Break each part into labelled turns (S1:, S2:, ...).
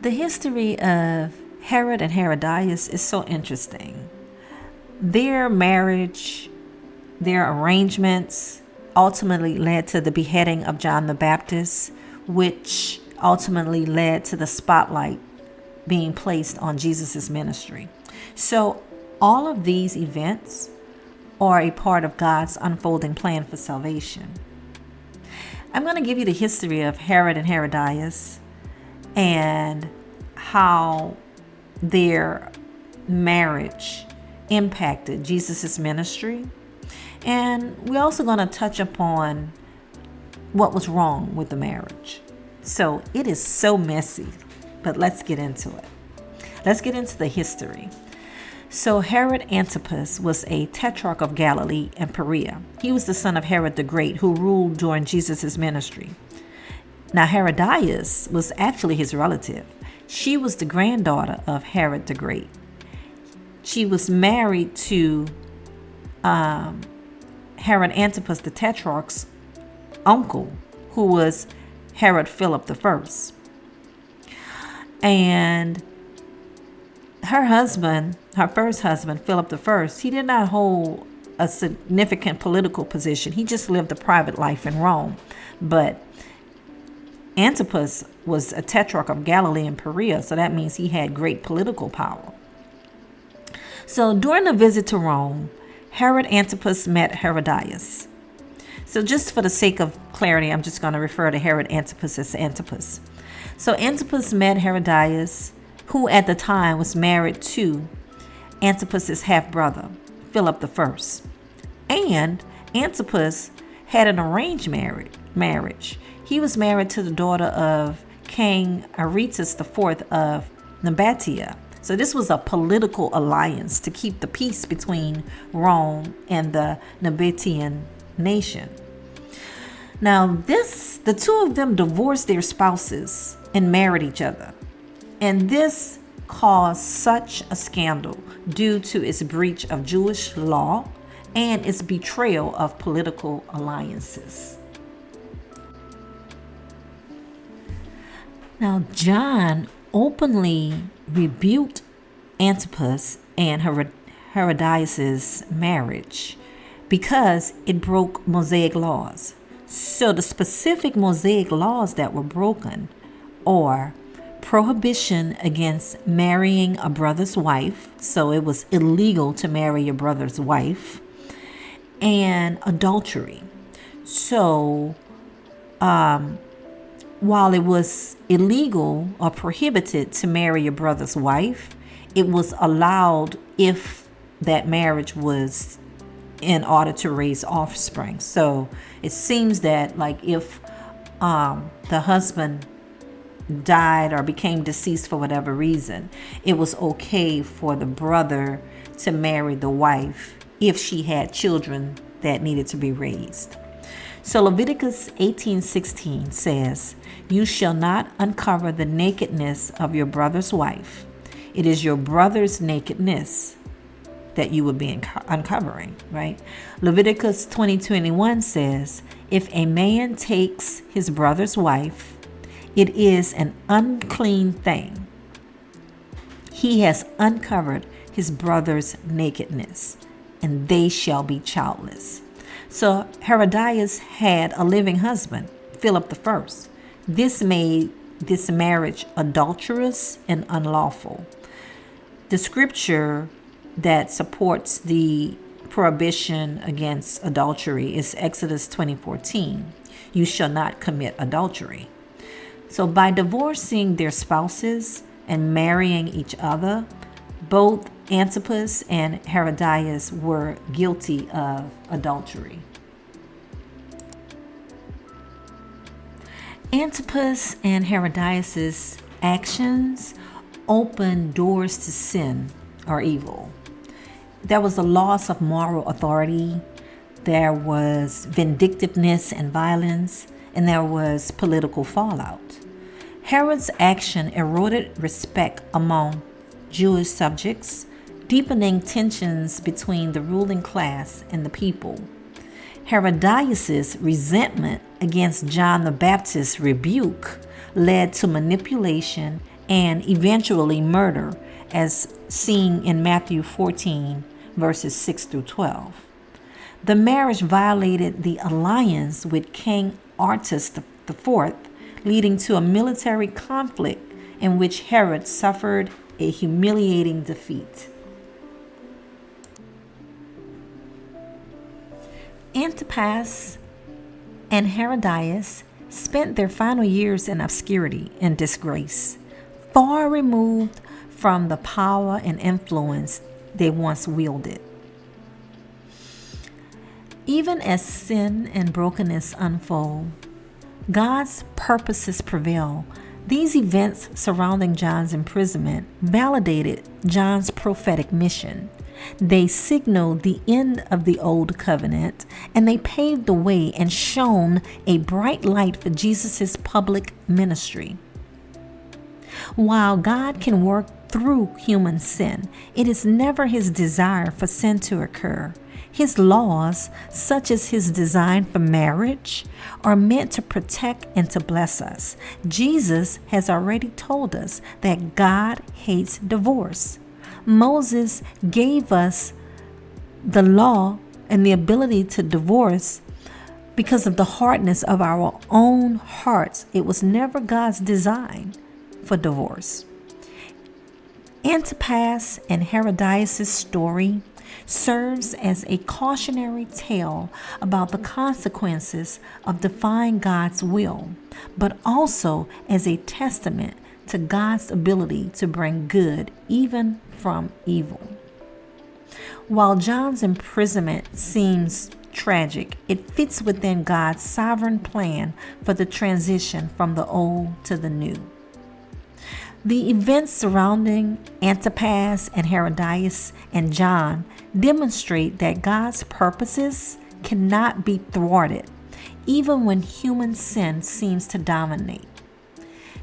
S1: The history of Herod and Herodias is so interesting. Their marriage, their arrangements ultimately led to the beheading of John the Baptist, which ultimately led to the spotlight being placed on Jesus' ministry. So all of these events are a part of God's unfolding plan for salvation. I'm going to give you the history of Herod and Herodias and how their marriage impacted Jesus' ministry. And we're also going to touch upon what was wrong with the marriage. So it is so messy, but let's get into it. Let's get into the history. So Herod Antipas was a tetrarch of Galilee and Perea. He was the son of Herod the Great, who ruled during Jesus' ministry. Now Herodias was actually his relative. She was the granddaughter of Herod the Great. She was married to Herod Antipas the tetrarch's uncle, who was Herod Philip I. And her first husband, Philip I, he did not hold a significant political position. He just lived a private life in Rome. But Antipas was a tetrarch of Galilee and Perea, so that means he had great political power. So during a visit to Rome, Herod Antipas met Herodias. So just for the sake of clarity, I'm just going to refer to Herod Antipas as Antipas. So Antipas met Herodias, who at the time was married to Antipas' half-brother, Philip I. And Antipas had an arranged marriage. He was married to the daughter of King Aretas IV of Nabatea. So this was a political alliance to keep the peace between Rome and the Nabatean nation. Now the two of them divorced their spouses and married each other. And this caused such a scandal due to its breach of Jewish law and its betrayal of political alliances. Now, John openly rebuked Antipas and Herodias' marriage because it broke Mosaic laws. So the specific Mosaic laws that were broken are prohibition against marrying a brother's wife. So it was illegal to marry your brother's wife, and adultery. So while it was illegal or prohibited to marry your brother's wife, it was allowed if that marriage was in order to raise offspring. So it seems that like if the husband died or became deceased for whatever reason, it was okay for the brother to marry the wife if she had children that needed to be raised. So Leviticus 18:16 says, "You shall not uncover the nakedness of your brother's wife. It is your brother's nakedness that you would be uncovering," right? Leviticus 20:21 says, "If a man takes his brother's wife, it is an unclean thing. He has uncovered his brother's nakedness, and they shall be childless." So Herodias had a living husband, Philip I. This made this marriage adulterous and unlawful. The scripture that supports the prohibition against adultery is Exodus 20:14. "You shall not commit adultery." So by divorcing their spouses and marrying each other, both Antipas and Herodias were guilty of adultery. Antipas and Herodias' actions opened doors to sin or evil. There was a loss of moral authority, there was vindictiveness and violence, and there was political fallout. Herod's action eroded respect among Jewish subjects, deepening tensions between the ruling class and the people. Herodias' resentment against John the Baptist's rebuke led to manipulation and eventually murder, as seen in Matthew 14, verses 6 through 12. The marriage violated the alliance with King Artus IV, leading to a military conflict in which Herod suffered a humiliating defeat. Antipas and Herodias spent their final years in obscurity and disgrace, far removed from the power and influence they once wielded. Even as sin and brokenness unfold, God's purposes prevail. These events surrounding John's imprisonment validated John's prophetic mission. They signaled the end of the old covenant, and they paved the way and shone a bright light for Jesus' public ministry. While God can work through human sin, it is never his desire for sin to occur. His laws, such as his design for marriage, are meant to protect and to bless us. Jesus has already told us that God hates divorce. Moses gave us the law and the ability to divorce because of the hardness of our own hearts. It was never God's design for divorce. Antipas and Herodias' story serves as a cautionary tale about the consequences of defying God's will, but also as a testament to God's ability to bring good even from evil. While John's imprisonment seems tragic, it fits within God's sovereign plan for the transition from the old to the new. The events surrounding Antipas and Herodias and John demonstrate that God's purposes cannot be thwarted, even when human sin seems to dominate.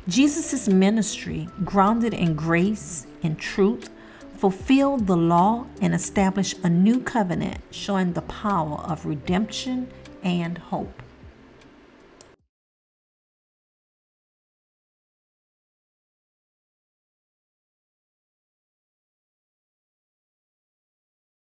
S1: Jesus' ministry, grounded in grace and truth, fulfilled the law and established a new covenant, showing the power of redemption and hope.